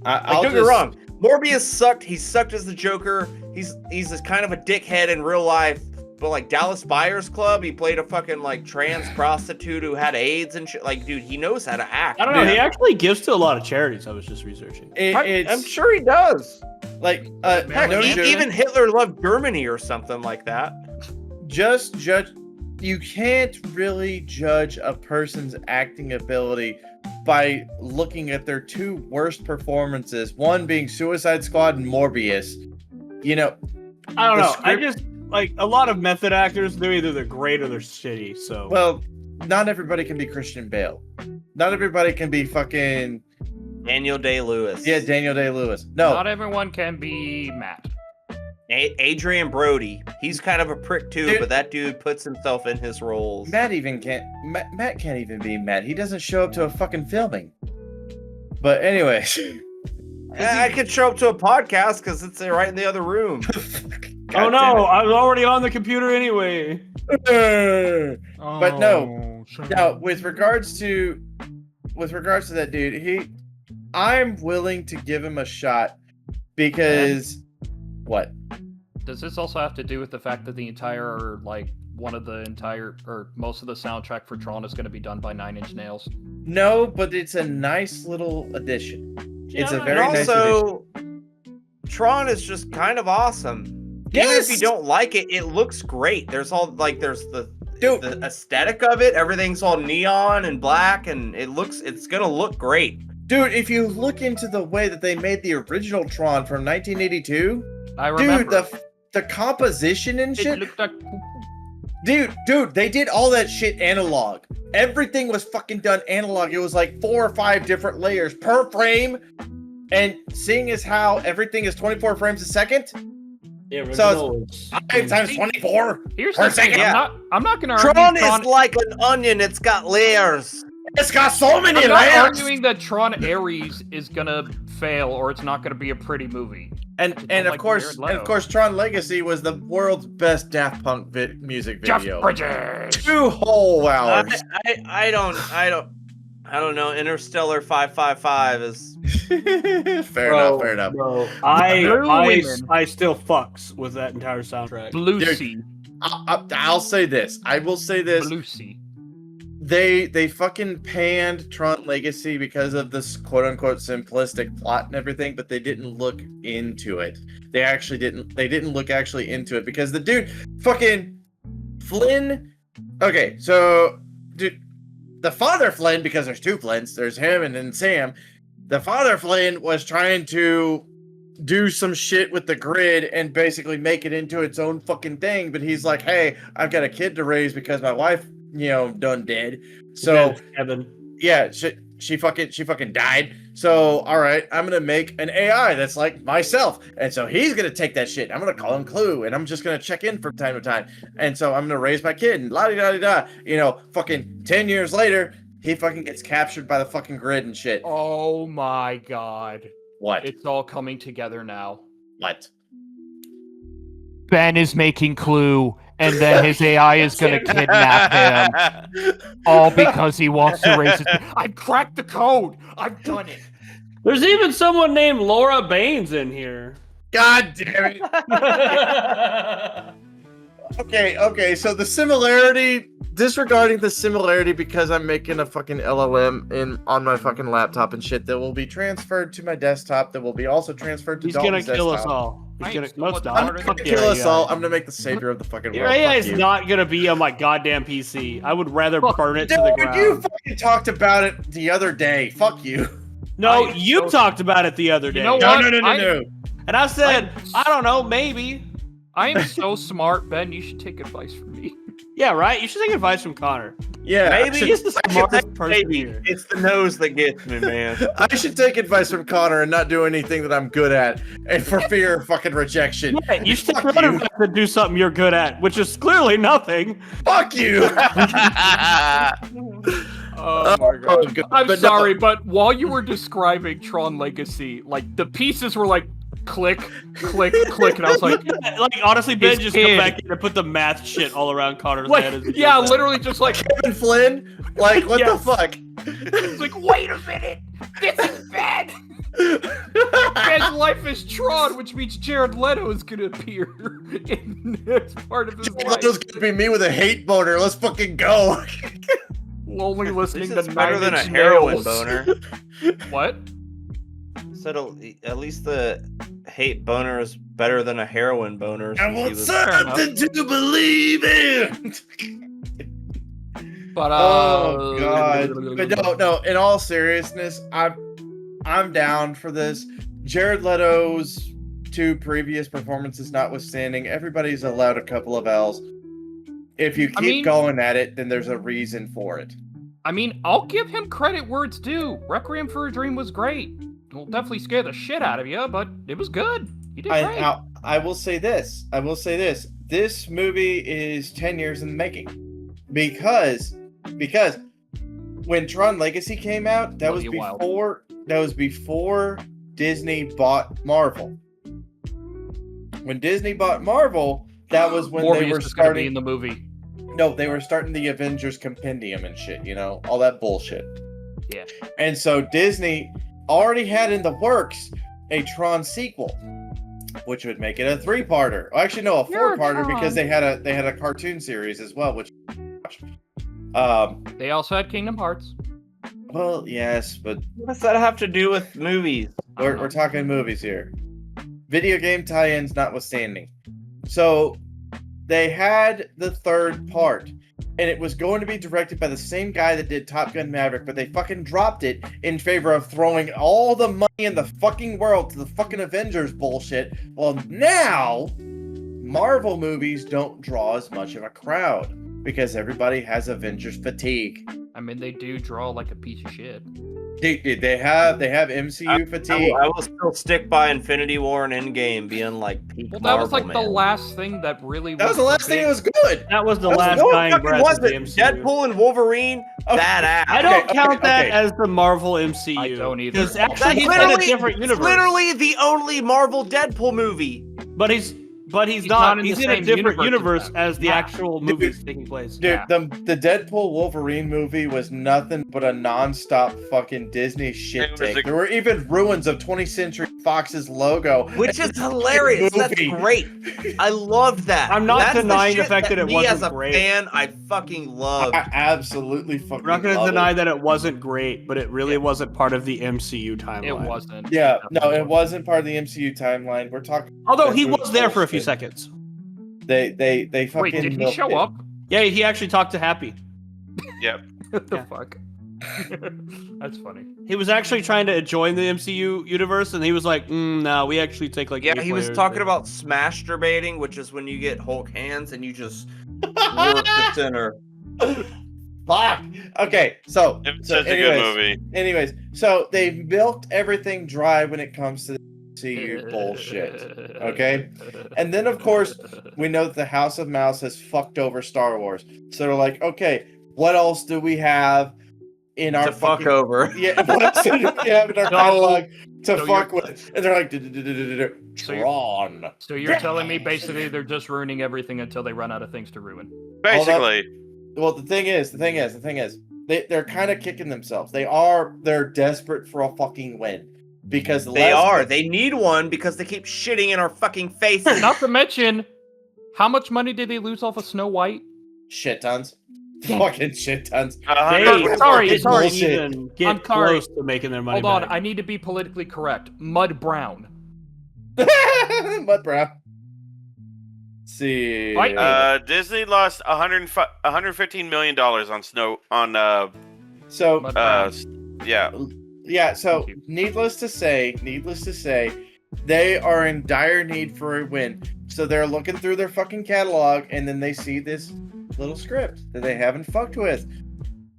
Don't get me wrong. Morbius sucked. He sucked as the Joker. He's kind of a dickhead in real life. But like Dallas Buyers Club, he played a fucking like trans prostitute who had AIDS and shit. Like, dude, he knows how to act. I don't know. He actually gives to a lot of charities. I was just researching. I'm sure he does. Like, heck, even Hitler loved Germany or something like that. Just judge. You can't really judge a person's acting ability by looking at their two worst performances. One being Suicide Squad and Morbius. You know, I don't know. I just like a lot of method actors. They're either great or they're shitty. So well, not everybody can be Christian Bale. Not everybody can be fucking Daniel Day-Lewis. Yeah, Daniel Day-Lewis. No, not everyone can be Matt. Adrian Brody. He's kind of a prick too, but that dude puts himself in his roles. Matt can't even be Matt. He doesn't show up to a fucking filming. But anyways, I could show up to a podcast because it's right in the other room. Oh no, I was already on the computer anyway. But no, with regards to that dude, I'm willing to give him a shot because what? Does this also have to do with the fact that the entire, like, most of the soundtrack for Tron is going to be done by 9 Inch Nails? No, but it's a nice little addition. Yeah, it's a very nice addition. Tron is just kind of awesome. Yes! Even if you don't like it, it looks great. There's the aesthetic of it. Everything's all neon and black, and it's gonna look great. Dude, if you look into the way that they made the original Tron from 1982, I remember. Dude, the composition and shit. It looked like Dude, they did all that shit analog. Everything was fucking done analog. It was like 4 or 5 different layers per frame. And seeing as how everything is 24 frames a second, so it's 5 times 24 Here's per the thing. second. I'm not gonna Tron argue is like an onion. It's got layers. It's got so many I'm not layers. arguing that Tron Ares is gonna fail or it's not gonna be a pretty movie. And of course, Tron Legacy was the world's best Daft Punk music video. Jeff Bridges. 2 whole hours. I don't know. Interstellar 555 is fair enough. Bro, I still fucks with that entire soundtrack. Blue Sea. I'll say this. I will say this. Blue Sea. They fucking panned Tron Legacy because of this quote unquote simplistic plot and everything, but they didn't look into it. They didn't look into it because the dude fucking Flynn. Okay, so dude, the father Flynn, because there's 2 Flynns, there's him and then Sam. The father Flynn was trying to do some shit with the grid and basically make it into its own fucking thing, but he's like, hey, I've got a kid to raise because my wife, done dead. So yeah, she fucking died. So all right, I'm gonna make an AI that's like myself, and so he's gonna take that shit. I'm gonna call him Clue, and I'm just gonna check in from time to time, and so I'm gonna raise my kid. And la da da da. Fucking 10 years later, he fucking gets captured by the fucking grid and shit. Oh my god! What? It's all coming together now. What? Ben is making Clue, and then his AI is going to kidnap him. All because he wants to raise his... I've cracked the code! I've done it! There's even someone named Laura Baines in here. God damn it. Okay, so the similarity... Disregarding the similarity because I'm making a fucking LLM on my fucking laptop and shit that will be transferred to my desktop that will be also transferred to Dalton's desktop. He's gonna kill us all. He's gonna kill us all. I'm gonna make the savior of the fucking world. Your AI is not gonna be on my goddamn PC. I would rather burn it to the ground. You fucking talked about it the other day. Fuck you. No, you talked about it the other day. You know what? No. And I said, I don't know, maybe. I am so smart, Ben. You should take advice from me. Yeah, right? You should take advice from Connor. Yeah, maybe he's the smartest person here. It's the nose that gets me, man. I should take advice from Connor and not do anything that I'm good at, and for fear of fucking rejection. Yeah, you should take advice to do something you're good at, which is clearly nothing. Fuck you! Oh my god. I'm sorry, but while you were describing Tron Legacy, like, the pieces were like, click, click, click, and I was like, honestly, Ben just come back in and put the math shit all around Connor's head. Yeah, literally just like Kevin Flynn. Like, what the fuck? It's like, wait a minute, this is bad. life as Tron, which means Jared Leto is gonna appear in this part of his life. Leto's gonna be me with a hate boner. Let's fucking go. Only At listening least to it's better than a 9 Inch heroin Nails. boner. What? Said at least the hate boner is better than a heroin boner. I since he want was- something to believe in. But Oh god. But no. In all seriousness, I'm down for this. Jared Leto's 2 previous performances notwithstanding, everybody's allowed a couple of L's. If you keep going at it, then there's a reason for it. I mean, I'll give him credit where it's due. Requiem for a Dream was great. It'll definitely scare the shit out of you, but it was good. You did great. I will say this. This movie is 10 years in the making. Because when Tron Legacy came out, that was before Disney bought Marvel. When Disney bought Marvel, that was when Morbius they were is gonna be starting in the movie. No, they were starting the Avengers Compendium and shit, all that bullshit. Yeah. And so Disney already had in the works a Tron sequel, which would make it a 3-parter. Well, actually, no, a 4-parter because they had a cartoon series as well, which They also had Kingdom Hearts. well, yes, but What does that have to do with movies? we're talking movies here. Video game tie-ins notwithstanding. So they had the 3rd part, and it was going to be directed by the same guy that did Top Gun Maverick, but they fucking dropped it in favor of throwing all the money in the fucking world to the fucking Avengers bullshit. Well, now Marvel movies don't draw as much of a crowd because everybody has Avengers fatigue. I mean, they do draw like a piece of shit. They have MCU fatigue. I will still stick by Infinity War and Endgame being like peak Well, that Marvel, was like man. the last thing that really That was the last thing that was good. That was the That's last No, it dying fucking breath of the wasn't. MCU. Deadpool and Wolverine, badass. I don't Okay, count okay, that okay. as the Marvel MCU. I don't either. Because That's actually, he's in a different it's universe. literally the only Marvel Deadpool movie. But he's He's not. not in He's the in a same different universe universe as as the Yeah. actual movies taking place. Dude, Yeah. the Deadpool Wolverine movie was nothing but a non-stop fucking Disney shit It was take. There were even ruins of 20th Century Fox's logo. Which is hilarious. That's movie. great. I loved that. I'm not That's denying the shit fact that it me wasn't as a great. fan, I fucking loved. I absolutely fucking We're not going to love deny it. that it wasn't great, but it really wasn't part of the MCU timeline. It wasn't. Yeah, no, it wasn't part of the MCU timeline. We're talking. Although he That was there for a few bullshit. seconds. They fucking. Wait, did he milked show it. up? Yeah, he actually talked to Happy. Yep. What the Yeah. fuck? That's funny. He was actually trying to join the MCU universe, and he was like, no, we actually take like Yeah, 8 he was players, talking but-" about smasturbating, which is when you get Hulk hands and you just work the center. Fuck. Okay, so It's so such a anyways, good movie. Anyways, so they've milked everything dry when it comes to the MCU bullshit. Okay? And then, of course, we know that the House of Mouse has fucked over Star Wars. So they're like, okay, what else do we have in our To fuck fucking... over. Yeah, what else do we have in our So- catalog to so fuck you're- with? And they're like, So you're- Tron. So you're telling me basically they're just ruining everything until they run out of things to ruin. Basically, Well, the thing is, they're kind of kicking themselves. They're desperate for a fucking win. Because They need one because they keep shitting in our fucking faces. Not to mention, how much money did they lose off of Snow White? shit tons. Fucking shit tons. They sorry, didn't sorry. even get I'm sorry. close to making their money Hold on, back. I need to be politically correct. Mud Brown. Mud Brown. See. Right. Disney lost $115 million on So Mud Brown. yeah. yeah, so Thank you. needless to say, they are in dire need for a win. So they're looking through their fucking catalog and then they see this little script that they haven't fucked with.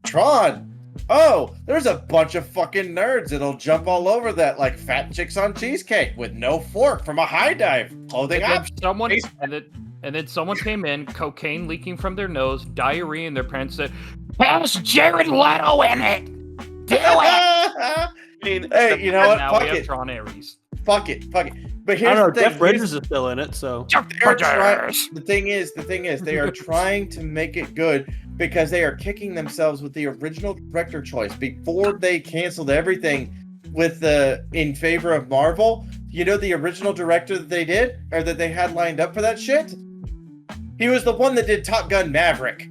Tron. Oh, there's a bunch of fucking nerds that'll jump all over that like fat chicks on cheesecake with no fork from a high dive. Clothing And then option. someone and then someone came in, cocaine leaking from their nose, diarrhea in their pants, said, "Cast Jared Leto in it. Do it." I mean, Hey, you know And what? now Fuck we have it. Tron Ares. Fuck it. But I here's don't know, the thing. Jeff Here's- Bridges is still in it, so. They're the thing is, they are trying to make it good because they are kicking themselves with the original director choice. Before they canceled everything, in favor of Marvel. You know the original director that they did, or that they had lined up for that shit? He was the one that did Top Gun Maverick.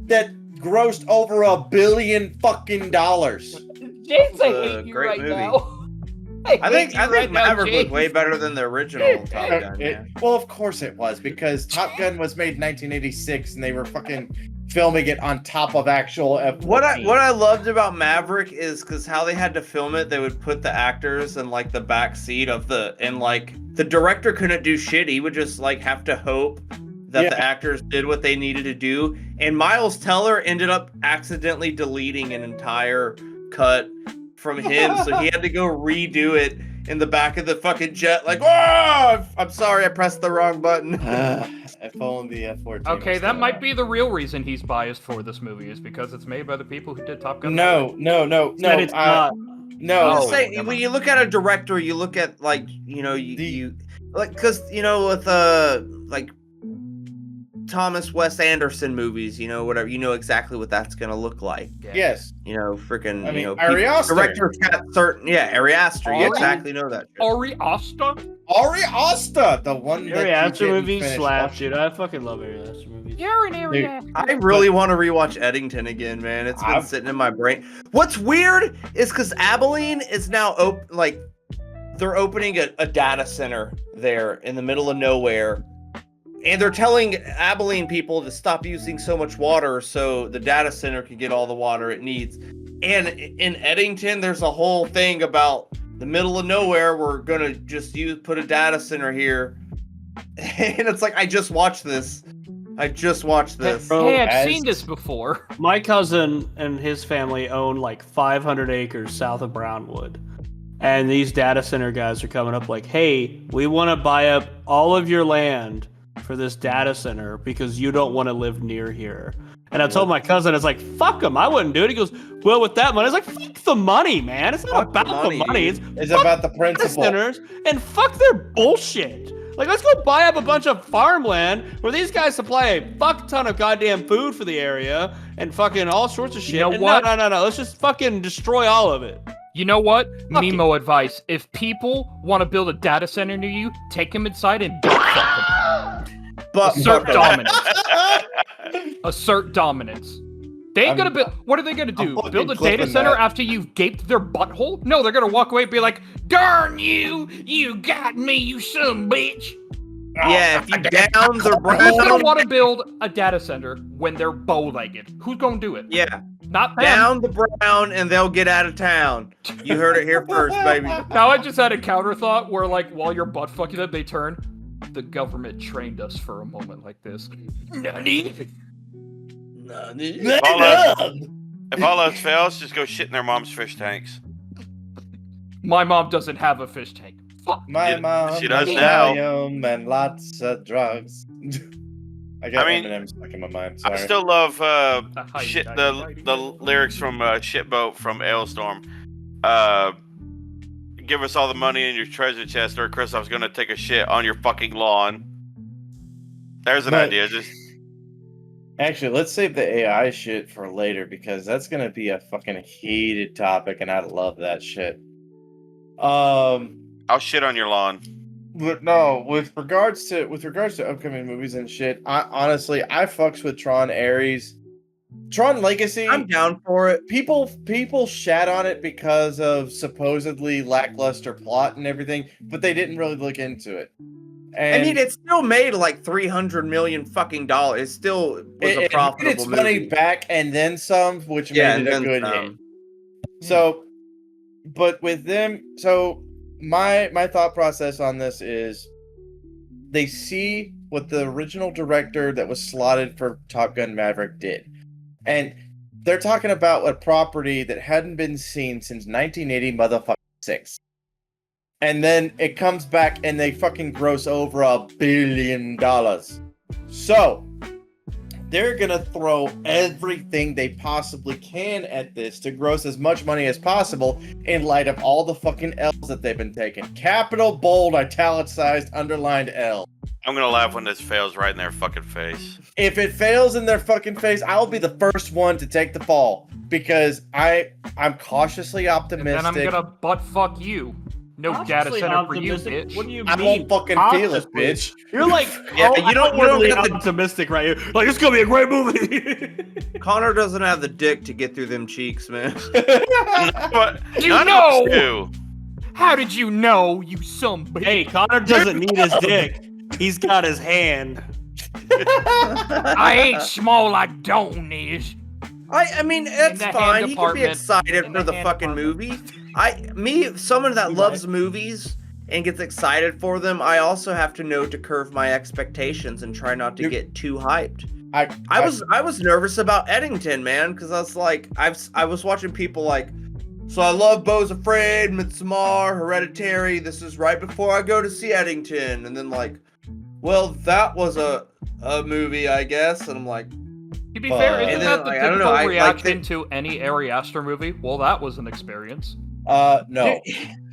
That grossed over $1 billion fucking dollars. James, I a hate you great right movie. now. I think right now, Maverick was James. way better than the original Top Gun. Man. Well, of course it was, because Top Gun was made in 1986, and they were fucking filming it on top of actual F-14. What I loved about Maverick is because how they had to film it, they would put the actors in like the back seat and like the director couldn't do shit. He would just like have to hope that the actors did what they needed to do. And Miles Teller ended up accidentally deleting an entire cut from him, so he had to go redo it in the back of the fucking jet. Like, oh, I'm sorry, I pressed the wrong button. If only the F-14. Okay, was that still might around. be the real reason he's biased for this movie, is because it's made by the people who did Top Gun. No. Said it's not. No. I'm just Oh, saying, never when mind. you look at a director, you look at like, you know, you like, because you know, with like Thomas Wes Anderson movies, you know, whatever, you know exactly what that's gonna look like. Yeah. Yes. You know, freaking, I mean, you know, Ari Aster. directors got certain, Ari Aster, you Ari? exactly know that. Shit. Ari Aster? Ari Aster, the one Ari that Aster you didn't movies finish slap, watching. dude. I fucking love Ari Aster movies. You're an Ari Dude, Aster. I really want to rewatch Eddington again, man. It's been sitting in my brain. What's weird is because Abilene is now they're opening a data center there in the middle of nowhere. And they're telling Abilene people to stop using so much water so the data center can get all the water it needs. And in Eddington, there's a whole thing about the middle of nowhere. We're going to just put a data center here. And it's like, I just watched this. Bro, Hey, I've as- seen this before. My cousin and his family own like 500 acres south of Brownwood. And these data center guys are coming up like, hey, we want to buy up all of your land for this data center because you don't want to live near here. And I told my cousin, it's like, fuck him, I wouldn't do it. He goes, well, with that money, it's like, fuck the money, man. It's not Fuck the about the money, money. dude. It's It's fuck about the data principle. centers and fuck their bullshit. Like, let's go buy up a bunch of farmland where these guys supply a fuck ton of goddamn food for the area and fucking all sorts of shit. You know And what? No. Let's just fucking destroy all of it. You know what? Fuck Nemo advice. If people want to build a data center near you, take them inside and don't fuck them. But Assert dominance. Assert dominance. They ain't gonna build. What are they gonna do? fucking Build a data clipping center that. after you've gaped their butthole? No, they're gonna walk away and be like, "Darn you! You got me, you son bitch!" yeah, if you down the Who's gonna brown, want to build a data center when they're bow-legged? Who's gonna do it? yeah, Not them. down the brown, and they'll get out of town. You heard it here first, baby. Now I just had a counter thought where, like, while you're butt fucking them, they turn. The government trained us for a moment like this. Nani? If all else fails, just go shit in their mom's fish tanks. My mom doesn't have a fish tank. Fuck. My She- mom she does has now. Valium and lots of drugs. I got I mean, Eminem stuck in my mind. I Sorry. still love Hi, shit hi, the hi. the lyrics from Shitboat from Ailstorm. Give us all the money in your treasure chest, or Kristoff's gonna take a shit on your fucking lawn. There's an But- idea. Just Actually, let's save the AI shit for later because that's gonna be a fucking heated topic, and I love that shit. I'll shit on your lawn. But no, with regards to upcoming movies and shit, I honestly fucks with Tron Ares. Tron Legacy. I'm down for it. People shat on it because of supposedly lackluster plot and everything, but they didn't really look into it. And I mean, it still made like $300 million fucking dollars. It still was a it made profitable its movie. money back and then some, which Yeah, made and it a then good some. hit. So, but with them, so my thought process on this is they see what the original director that was slotted for Top Gun Maverick did. And they're talking about a property that hadn't been seen since 1980 motherfucking 6. And then it comes back and they fucking gross over $1 billion. So, they're gonna throw everything they possibly can at this to gross as much money as possible in light of all the fucking L's that they've been taking. Capital, bold, italicized, underlined L. I'm gonna laugh when this fails right in their fucking face. If it fails in their fucking face, I'll be the first one to take the fall because I'm cautiously And optimistic. then I'm gonna butt fuck you. No data Cautiously center for you, optimistic? bitch. What do you I mean? won't fucking feel it, cautiously? bitch. You're like, Yeah, you don't outwardly get the- optimistic right here. Like, it's gonna be a great movie. Connor doesn't have the dick to get through them cheeks, man. But You none know! of us do. How did you know, you some bitch? Hey, Connor doesn't need his dick. He's got his hand. I ain't small like Dawn is. I mean, that's the hand fine. He can be department. excited In for the the hand fucking department. movie. Someone that You loves movies and gets excited for them, I also have to know to curve my expectations and try not to You- get too hyped. I I was nervous about Eddington, man, because I was like, I was watching people like, so I love Beau's Afraid, Midsommar, Hereditary. This is right before I go to see Eddington, and then like, well, that was a movie, I guess, and I'm like, To be fair, And isn't then, that the like, I don't typical know, I like reaction to any Ari Aster movie? Well, that was an experience. no.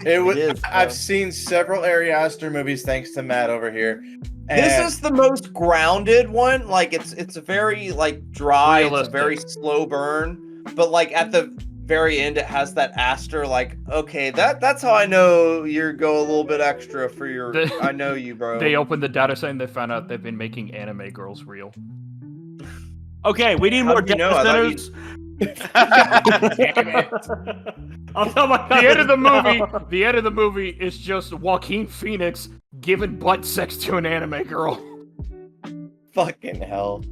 It was. is, I've though. seen several Ari Aster movies thanks to Matt over here. this and- is the most grounded one. Like it's a very like dry, it's a Realistic. very slow burn, but like at the very end, it has that Aster. Like, okay, that's how I know you're go a little bit extra for your. I know you, bro. They opened the data center and they found out they've been making anime girls real. Okay, we need How more did you data know? I thought you- centers. Damn it. I'll tell my The end of the movie is just Joaquin Phoenix giving butt sex to an anime girl. Fucking hell.